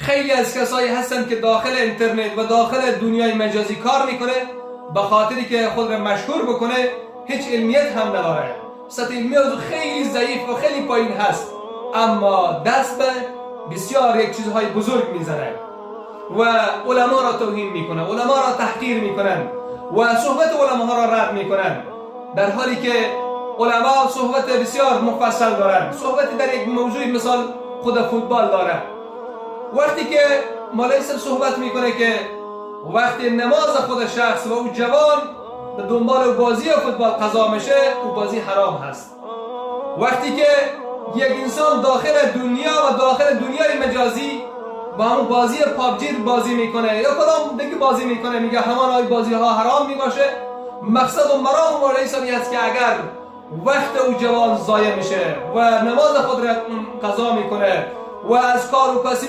خیلی از کسایی هستند که داخل اینترنت و داخل دنیای مجازی کار میکنه، به خاطری که خود را مشهور بکنه هیچ علمیت هم نداره، سطح علمی از خیلی ضعیف و خیلی پایین هست، اما دست به بسیار یک چیزهای بزرگ میزنه و علما را توهین میکنه، علما را تحقیر میکنن و صحبت علما را رد میکنن، در حالی که علما صحبت بسیار مفصل دارن. صحبت در یک موضوع مثال خود فوتبال داره. وقتی که مولوی صحبت میکنه که وقتی نماز خود شخص و او جوان به دنبال بازی فوتبال قضا میشه، او بازی حرام هست. وقتی که یک انسان داخل دنیا و داخل دنیای مجازی با همون بازی پابجی بازی میکنه یا کدام دیگه بازی میکنه، میگه همان های بازی ها حرام میباشه. مقصد و مرام مولوی صاحبی است که اگر وقت او جوان ضایع میشه و نماز خود را قضا میکنه و از کار و پسی